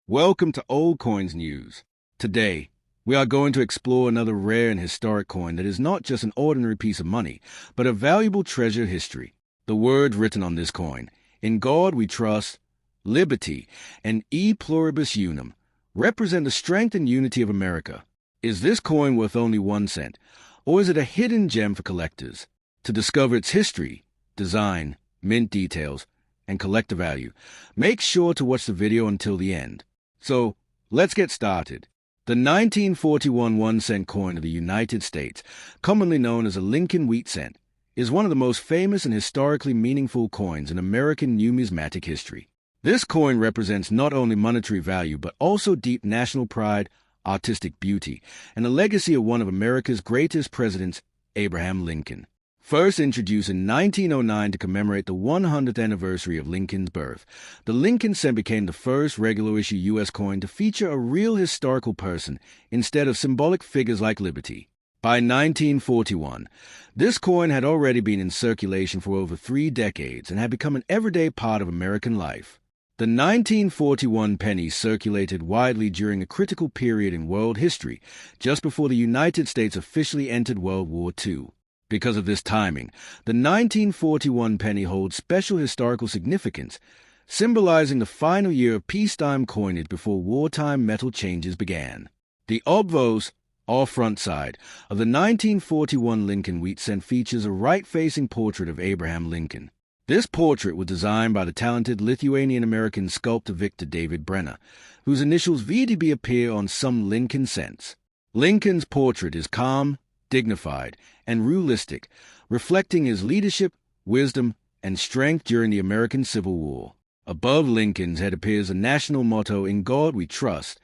Welcome to Old Coins News. Today, we are going to explore another rare and historic coin that is not just an ordinary piece of money, but a valuable treasure of history. The words written on this coin, "In God we trust," "Liberty," and "E pluribus unum," represent the strength and unity of America. Is this coin worth only 1 cent, or is it a hidden gem for collectors? To discover its history, design, mint details, and collector value, make sure to watch the video until the end. So, let's get started. The 1941 1-cent coin of the United States, commonly known as a Lincoln wheat cent, is one of the most famous and historically meaningful coins in American numismatic history. This coin represents not only monetary value but also deep national pride, artistic beauty, and the legacy of one of America's greatest presidents, Abraham Lincoln. First introduced in 1909 to commemorate the 100th anniversary of Lincoln's birth, the Lincoln cent became the first regular-issue U.S. coin to feature a real historical person instead of symbolic figures like Liberty. By 1941, this coin had already been in circulation for over 3 decades and had become an everyday part of American life. The 1941 penny circulated widely during a critical period in world history, just before the United States officially entered World War II. Because of this timing, the 1941 penny holds special historical significance, symbolizing the final year of peacetime coinage before wartime metal changes began. The obverse, or front side, of the 1941 Lincoln wheat cent features a right-facing portrait of Abraham Lincoln. This portrait was designed by the talented Lithuanian-American sculptor Victor David Brenner, whose initials VDB appear on some Lincoln cents. Lincoln's portrait is calm, dignified, and realistic, reflecting his leadership, wisdom, and strength during the American Civil War. Above Lincoln's head appears a national motto, "In God we trust,"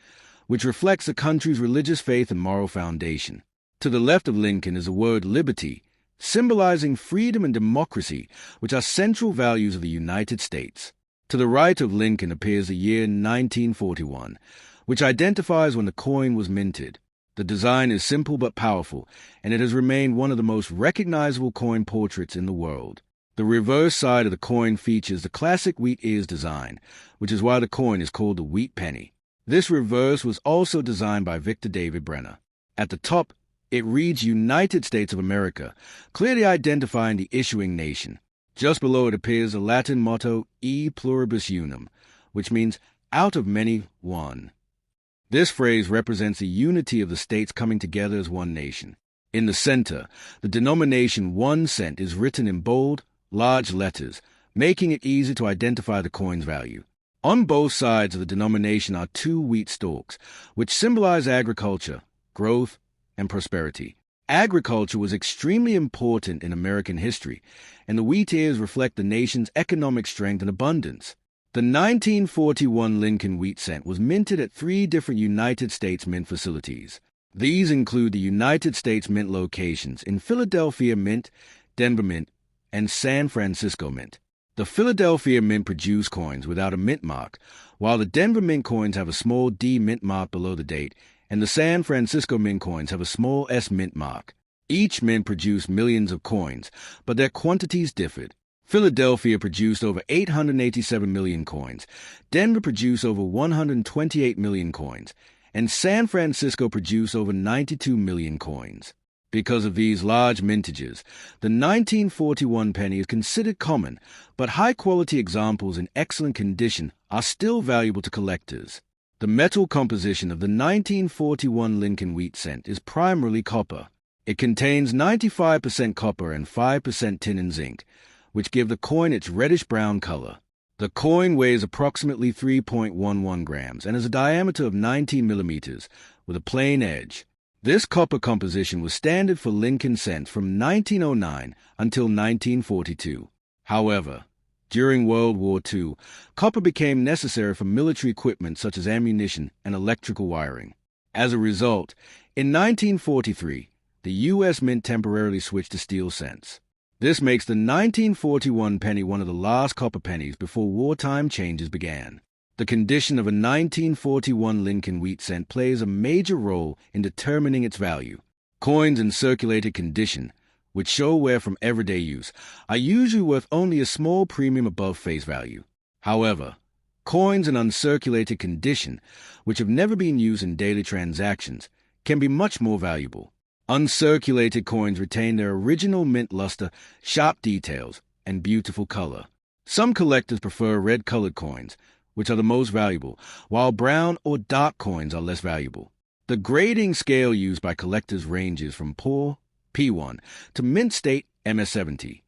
which reflects the country's religious faith and moral foundation. To the left of Lincoln is the word liberty, symbolizing freedom and democracy, which are central values of the United States. To the right of Lincoln appears the year 1941, which identifies when the coin was minted. The design is simple but powerful, and it has remained one of the most recognizable coin portraits in the world. The reverse side of the coin features the classic wheat ears design, which is why the coin is called the wheat penny. This reverse was also designed by Victor David Brenner. At the top, it reads United States of America, clearly identifying the issuing nation. Just below it appears the Latin motto E pluribus unum, which means out of many, one. This phrase represents the unity of the states coming together as one nation. In the center, the denomination 1 cent is written in bold, large letters, making it easy to identify the coin's value. On both sides of the denomination are 2 wheat stalks, which symbolize agriculture, growth, and prosperity. Agriculture was extremely important in American history, and the wheat ears reflect the nation's economic strength and abundance. The 1941 Lincoln wheat cent was minted at 3 different United States mint facilities. These include the United States mint locations in Philadelphia Mint, Denver Mint, and San Francisco Mint. The Philadelphia Mint produced coins without a mint mark, while the Denver Mint coins have a small D mint mark below the date, and the San Francisco Mint coins have a small S mint mark. Each mint produced millions of coins, but their quantities differed. Philadelphia produced over 887 million coins, Denver produced over 128 million coins, and San Francisco produced over 92 million coins. Because of these large mintages, the 1941 penny is considered common, but high-quality examples in excellent condition are still valuable to collectors. The metal composition of the 1941 Lincoln wheat cent is primarily copper. It contains 95% copper and 5% tin and zinc, which give the coin its reddish-brown color. The coin weighs approximately 3.11 grams and has a diameter of 19 millimeters, with a plain edge. This copper composition was standard for Lincoln cents from 1909 until 1942. However, during World War II, copper became necessary for military equipment such as ammunition and electrical wiring. As a result, in 1943, the U.S. Mint temporarily switched to steel cents. This makes the 1941 penny one of the last copper pennies before wartime changes began. The condition of a 1941 Lincoln wheat cent plays a major role in determining its value. Coins in circulated condition, which show wear from everyday use, are usually worth only a small premium above face value. However, Coins in uncirculated condition, which have never been used in daily transactions, can be much more valuable. Uncirculated coins retain their original mint luster, sharp details, and beautiful color. Some collectors prefer red-colored coins, which are the most valuable, while brown or dark coins are less valuable. The grading scale used by collectors ranges from poor, P1, to mint state, MS70.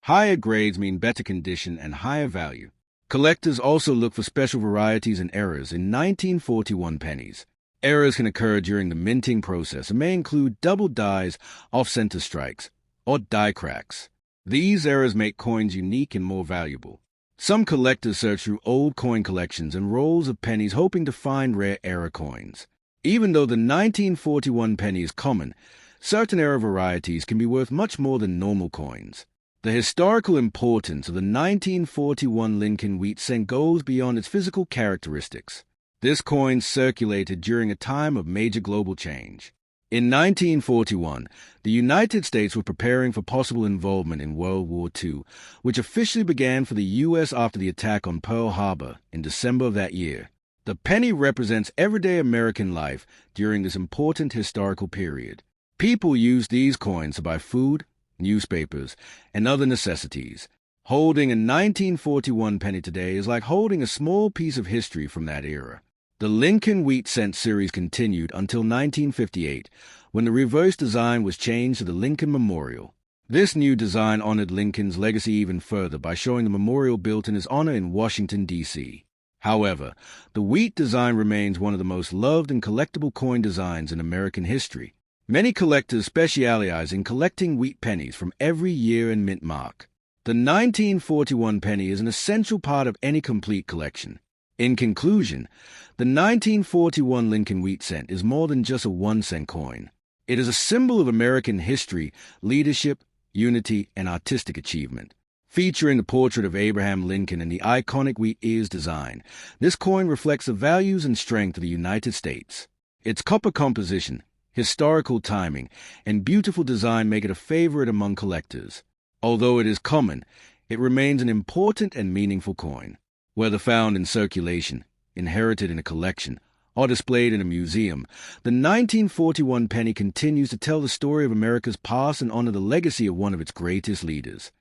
Higher grades mean better condition and higher value. Collectors also look for special varieties and errors in 1941 pennies. Errors can occur during the minting process and may include double dies, off-center strikes, or die cracks. These errors make coins unique and more valuable. Some collectors search through old coin collections and rolls of pennies hoping to find rare error coins. Even though the 1941 penny is common, certain error varieties can be worth much more than normal coins. The historical importance of the 1941 Lincoln wheat cent goes beyond its physical characteristics. This coin circulated during a time of major global change. In 1941, the United States were preparing for possible involvement in World War II, which officially began for the U.S. after the attack on Pearl Harbor in December of that year. The penny represents everyday American life during this important historical period. People used these coins to buy food, newspapers, and other necessities. Holding a 1941 penny today is like holding a small piece of history from that era. The Lincoln Wheat Cent series continued until 1958, when the reverse design was changed to the Lincoln Memorial. This new design honored Lincoln's legacy even further by showing the memorial built in his honor in Washington, D.C. However, the wheat design remains one of the most loved and collectible coin designs in American history. Many collectors specialize in collecting wheat pennies from every year and mint mark. The 1941 penny is an essential part of any complete collection. In conclusion, the 1941 Lincoln Wheat Cent is more than just a 1-cent coin. It is a symbol of American history, leadership, unity, and artistic achievement. Featuring the portrait of Abraham Lincoln and the iconic wheat ears design, this coin reflects the values and strength of the United States. Its copper composition, historical timing, and beautiful design make it a favorite among collectors. Although it is common, it remains an important and meaningful coin. Whether found in circulation, inherited in a collection, or displayed in a museum, the 1941 penny continues to tell the story of America's past and honor the legacy of one of its greatest leaders.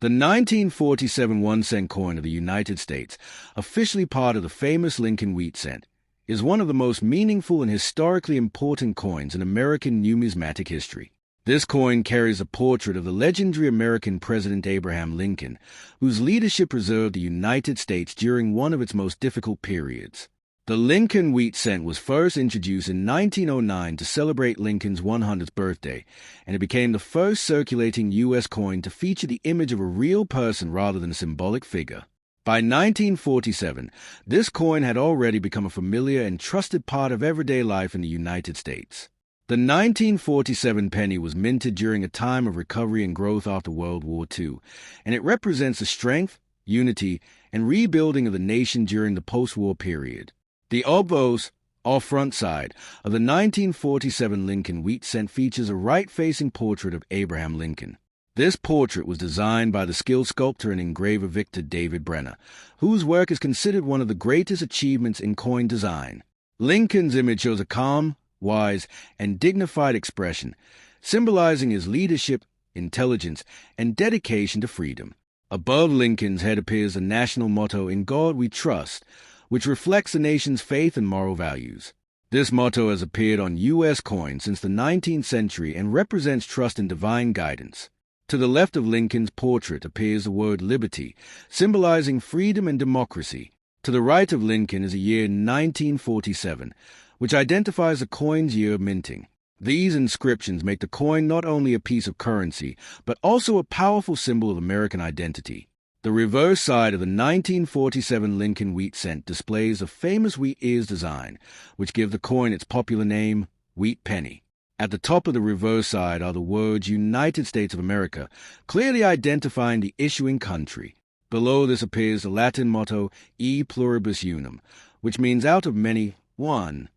The 1947 1-cent coin of the United States, officially part of the famous Lincoln Wheat Cent, is one of the most meaningful and historically important coins in American numismatic history. This coin carries a portrait of the legendary American President Abraham Lincoln, whose leadership preserved the United States during one of its most difficult periods. The Lincoln Wheat Cent was first introduced in 1909 to celebrate Lincoln's 100th birthday, and it became the first circulating U.S. coin to feature the image of a real person rather than a symbolic figure. By 1947, this coin had already become a familiar and trusted part of everyday life in the United States. The 1947 penny was minted during a time of recovery and growth after World War II, and it represents the strength, unity, and rebuilding of the nation during the post-war period. The obverse, or front side, of the 1947 Lincoln Wheat Cent features a right-facing portrait of Abraham Lincoln. This portrait was designed by the skilled sculptor and engraver Victor David Brenner, whose work is considered one of the greatest achievements in coin design. Lincoln's image shows a calm, wise, and dignified expression, symbolizing his leadership, intelligence, and dedication to freedom. Above Lincoln's head appears the national motto, "In God We Trust," which reflects the nation's faith and moral values. This motto has appeared on U.S. coins since the 19th century and represents trust in divine guidance. To the left of Lincoln's portrait appears the word liberty, symbolizing freedom and democracy. To the right of Lincoln is the year 1947, which identifies the coin's year of minting. These inscriptions make the coin not only a piece of currency, but also a powerful symbol of American identity. The reverse side of the 1947 Lincoln Wheat Cent displays the famous wheat ears design, which give the coin its popular name, Wheat Penny. At the top of the reverse side are the words United States of America, clearly identifying the issuing country. Below this appears the Latin motto, E Pluribus Unum, which means out of many, one.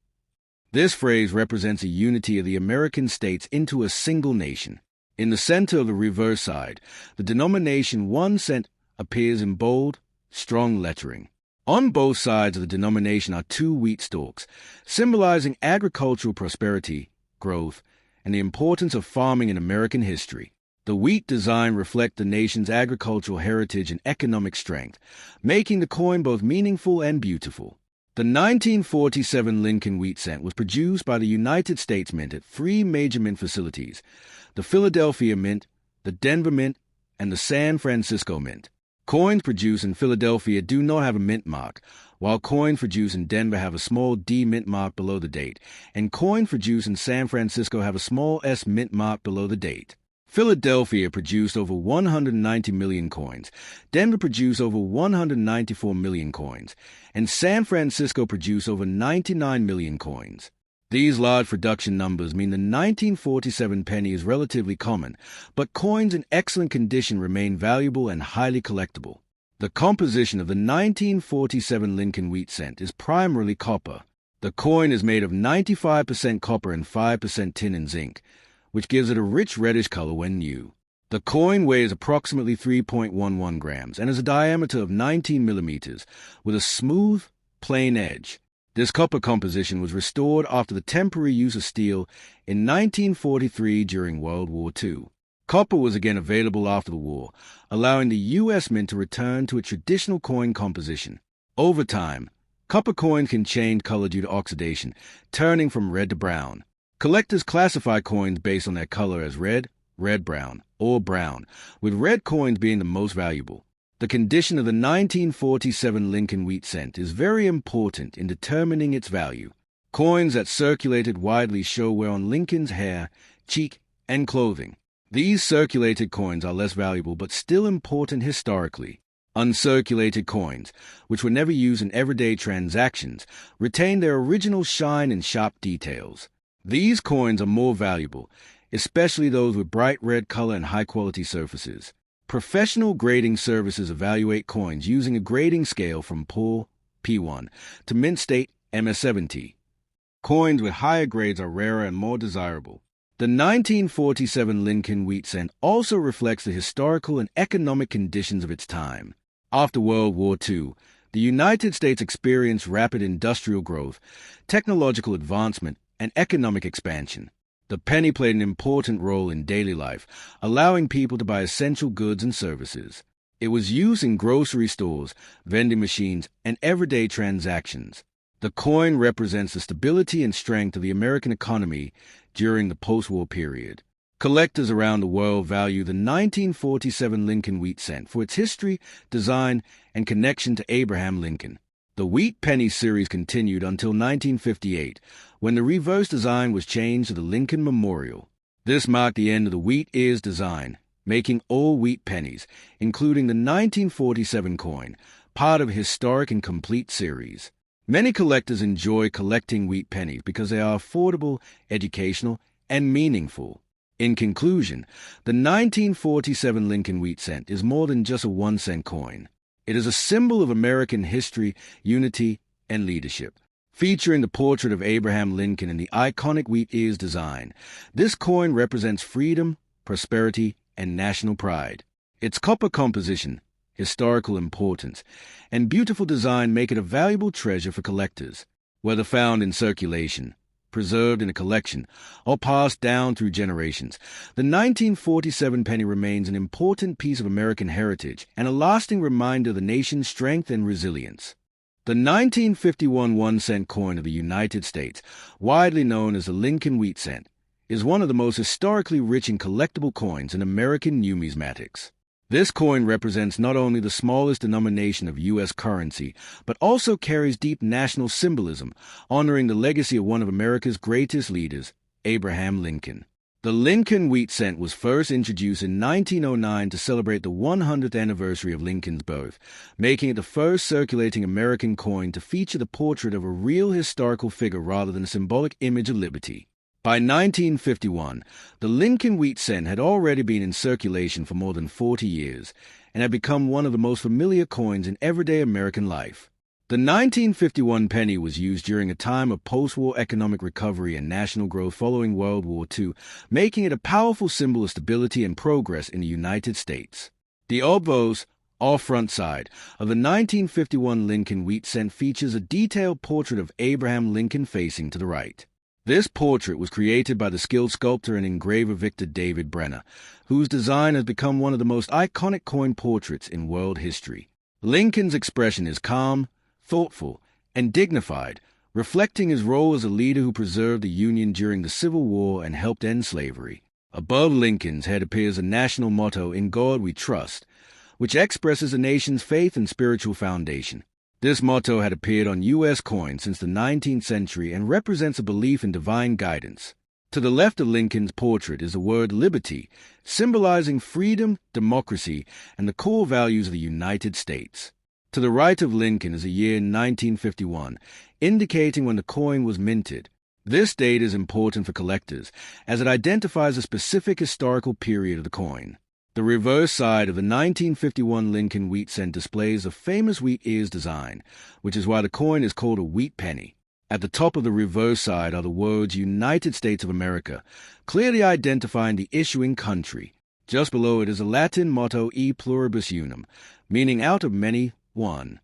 This phrase represents a unity of the American states into a single nation. In the center of the reverse side, the denomination 1 cent appears in bold, strong lettering. On both sides of the denomination are two wheat stalks, symbolizing agricultural prosperity, growth, and the importance of farming in American history. The wheat design reflects the nation's agricultural heritage and economic strength, making the coin both meaningful and beautiful. The 1947 Lincoln Wheat Cent was produced by the United States Mint at three major mint facilities: the Philadelphia Mint, the Denver Mint, and the San Francisco Mint. Coins produced in Philadelphia do not have a mint mark, while coins produced in Denver have a small D mint mark below the date, and coins produced in San Francisco have a small S mint mark below the date. Philadelphia produced over 190 million coins, Denver produced over 194 million coins, and San Francisco produced over 99 million coins. These large production numbers mean the 1947 penny is relatively common, but coins in excellent condition remain valuable and highly collectible. The composition of the 1947 Lincoln Wheat Cent is primarily copper. The coin is made of 95% copper and 5% tin and zinc, which gives it a rich reddish color when new. The coin weighs approximately 3.11 grams and has a diameter of 19 millimeters, with a smooth, plain edge. This copper composition was restored after the temporary use of steel in 1943 during World War II. Copper was again available after the war, allowing the U.S. Mint to return to its traditional coin composition. Over time, copper coins can change color due to oxidation, turning from red to brown. Collectors classify coins based on their color as red, red-brown, or brown, with red coins being the most valuable. The condition of the 1947 Lincoln Wheat Cent is very important in determining its value. Coins that circulated widely show wear on Lincoln's hair, cheek, and clothing. These circulated coins are less valuable but still important historically. Uncirculated coins, which were never used in everyday transactions, retain their original shine and sharp details. These coins are more valuable, especially those with bright red color and high-quality surfaces. Professional grading services evaluate coins using a grading scale from poor, P1, to mint state, MS70. Coins with higher grades are rarer and more desirable. The 1947 Lincoln Wheat Cent also reflects the historical and economic conditions of its time. After World War II, the United States experienced rapid industrial growth, technological advancement, and economic expansion. The penny played an important role in daily life, allowing people to buy essential goods and services. It was used in grocery stores, vending machines, and everyday transactions. The coin represents the stability and strength of the American economy during the post-war period. Collectors around the world value the 1947 Lincoln Wheat Cent for its history, design, and connection to Abraham Lincoln. The Wheat Penny series continued until 1958, when the reverse design was changed to the Lincoln Memorial. This marked the end of the wheat ears design, making all wheat pennies, including the 1947 coin, part of a historic and complete series. Many collectors enjoy collecting wheat pennies because they are affordable, educational, and meaningful. In conclusion, the 1947 Lincoln Wheat Cent is more than just a 1-cent coin. It is a symbol of American history, unity, and leadership. Featuring the portrait of Abraham Lincoln and the iconic wheat ears design, this coin represents freedom, prosperity, and national pride. Its copper composition, historical importance, and beautiful design make it a valuable treasure for collectors. Whether found in circulation, preserved in a collection, or passed down through generations, the 1947 penny remains an important piece of American heritage and a lasting reminder of the nation's strength and resilience. The 1951 1-cent coin of the United States, widely known as the Lincoln Wheat Cent, is one of the most historically rich and collectible coins in American numismatics. This coin represents not only the smallest denomination of U.S. currency, but also carries deep national symbolism, honoring the legacy of one of America's greatest leaders, Abraham Lincoln. The Lincoln Wheat Cent was first introduced in 1909 to celebrate the 100th anniversary of Lincoln's birth, making it the first circulating American coin to feature the portrait of a real historical figure rather than a symbolic image of liberty. By 1951, the Lincoln Wheat Cent had already been in circulation for more than 40 years and had become one of the most familiar coins in everyday American life. The 1951 penny was used during a time of post-war economic recovery and national growth following World War II, making it a powerful symbol of stability and progress in the United States. The obverse, Our front side of the 1951 Lincoln wheat cent features a detailed portrait of Abraham Lincoln facing to the right. This portrait was created by the skilled sculptor and engraver Victor David Brenner, whose design has become one of the most iconic coin portraits in world history. Lincoln's expression is calm, thoughtful, and dignified, reflecting his role as a leader who preserved the Union during the Civil War and helped end slavery. Above Lincoln's head appears a national motto, "In God We Trust," which expresses the nation's faith and spiritual foundation. This motto had appeared on U.S. coins since the 19th century and represents a belief in divine guidance. To the left of Lincoln's portrait is the word liberty, symbolizing freedom, democracy, and the core values of the United States. To the right of Lincoln is the year 1951, indicating when the coin was minted. This date is important for collectors, as it identifies a specific historical period of the coin. The reverse side of the 1951 Lincoln wheat cent displays a famous wheat ears design, which is why the coin is called a wheat penny. At the top of the reverse side are the words United States of America, clearly identifying the issuing country. Just below it is a Latin motto, E pluribus unum, meaning out of many, one.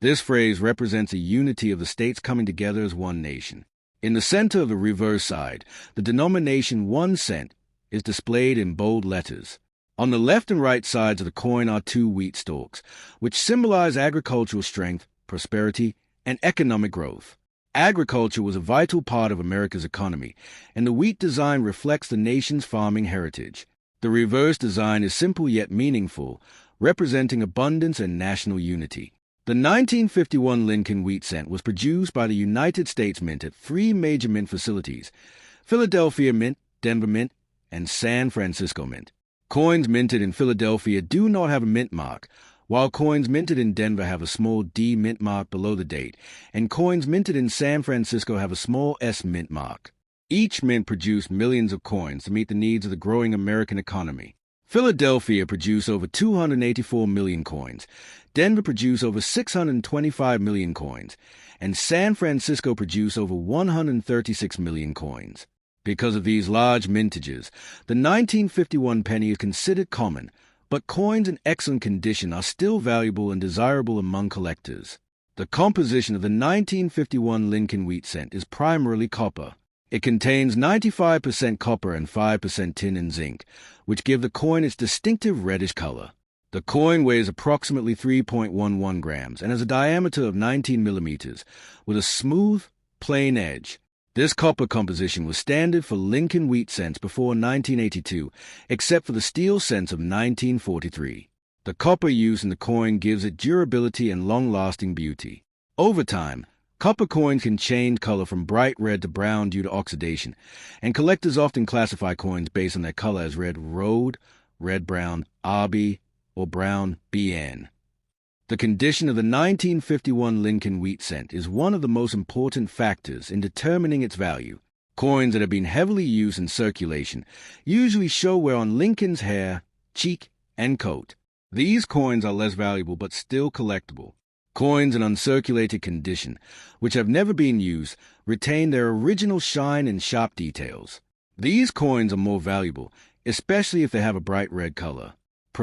This phrase represents a unity of the states coming together as one nation. In the center of the reverse side, the denomination 1 cent is displayed in bold letters. On the left and right sides of the coin are 2 wheat stalks, which symbolize agricultural strength, prosperity, and economic growth. Agriculture was a vital part of America's economy, and the wheat design reflects the nation's farming heritage. The reverse design is simple yet meaningful, representing abundance and national unity. The 1951 Lincoln wheat cent was produced by the United States Mint at 3 major mint facilities: Philadelphia Mint, Denver Mint, and San Francisco Mint. Coins minted in Philadelphia do not have a mint mark, while coins minted in Denver have a small D mint mark below the date, and coins minted in San Francisco have a small S mint mark. Each mint produced millions of coins to meet the needs of the growing American economy. Philadelphia produced over 284 million coins, Denver produced over 625 million coins, and San Francisco produced over 136 million coins. Because of these large mintages, the 1951 penny is considered common, but coins in excellent condition are still valuable and desirable among collectors. The composition of the 1951 Lincoln wheat cent is primarily copper. It contains 95% copper and 5% tin and zinc, which give the coin its distinctive reddish color. The coin weighs approximately 3.11 grams and has a diameter of 19 millimeters, with a smooth, plain edge. This copper composition was standard for Lincoln wheat cents before 1982, except for the steel cents of 1943. The copper used in the coin gives it durability and long-lasting beauty. Over time, copper coins can change color from bright red to brown due to oxidation, and collectors often classify coins based on their color as red Rhode, red-brown RB, or brown BN. The condition of the 1951 Lincoln wheat cent is one of the most important factors in determining its value. Coins that have been heavily used in circulation usually show wear on Lincoln's hair, cheek, and coat. These coins are less valuable but still collectible. Coins in uncirculated condition, which have never been used, retain their original shine and sharp details. These coins are more valuable, especially if they have a bright red color.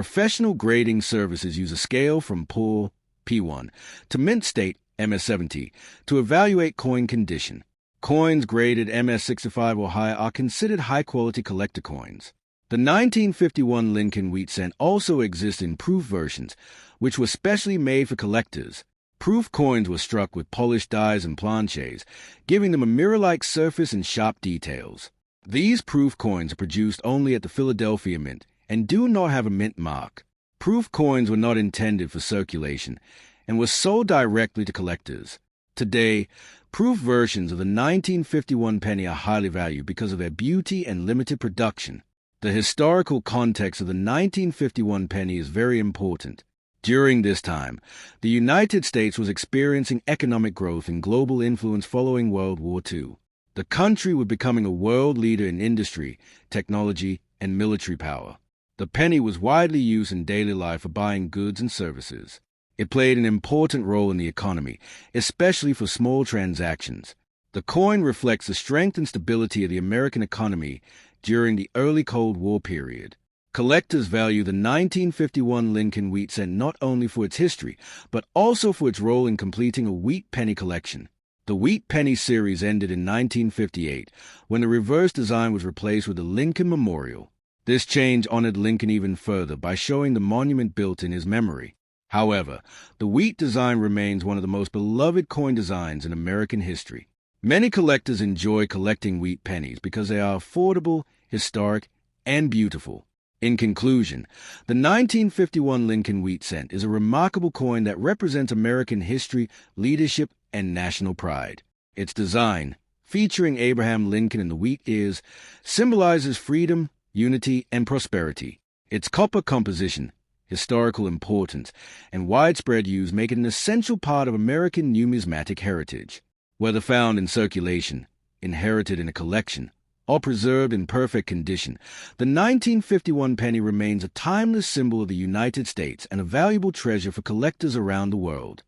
Professional grading services use a scale from poor, P1, to mint state, MS70, to evaluate coin condition. Coins graded MS65 or higher are considered high-quality collector coins. The 1951 Lincoln wheat cent also exists in proof versions, which were specially made for collectors. Proof coins were struck with polished dies and planchets, giving them a mirror-like surface and sharp details. These proof coins are produced only at the Philadelphia Mint and do not have a mint mark. Proof coins were not intended for circulation and were sold directly to collectors. Today, proof versions of the 1951 penny are highly valued because of their beauty and limited production. The historical context of the 1951 penny is very important. During this time, the United States was experiencing economic growth and global influence following World War II. The country was becoming a world leader in industry, technology, and military power. The penny was widely used in daily life for buying goods and services. It played an important role in the economy, especially for small transactions. The coin reflects the strength and stability of the American economy during the early Cold War period. Collectors value the 1951 Lincoln wheat cent not only for its history, but also for its role in completing a wheat penny collection. The wheat penny series ended in 1958, when the reverse design was replaced with the Lincoln Memorial. This change honored Lincoln even further by showing the monument built in his memory. However, the wheat design remains one of the most beloved coin designs in American history. Many collectors enjoy collecting wheat pennies because they are affordable, historic, and beautiful. In conclusion, the 1951 Lincoln wheat cent is a remarkable coin that represents American history, leadership, and national pride. Its design, featuring Abraham Lincoln in the wheat ears, symbolizes freedom, unity, and prosperity. Its copper composition, historical importance, and widespread use make it an essential part of American numismatic heritage. Whether found in circulation, inherited in a collection, or preserved in perfect condition, the 1951 penny remains a timeless symbol of the United States and a valuable treasure for collectors around the world.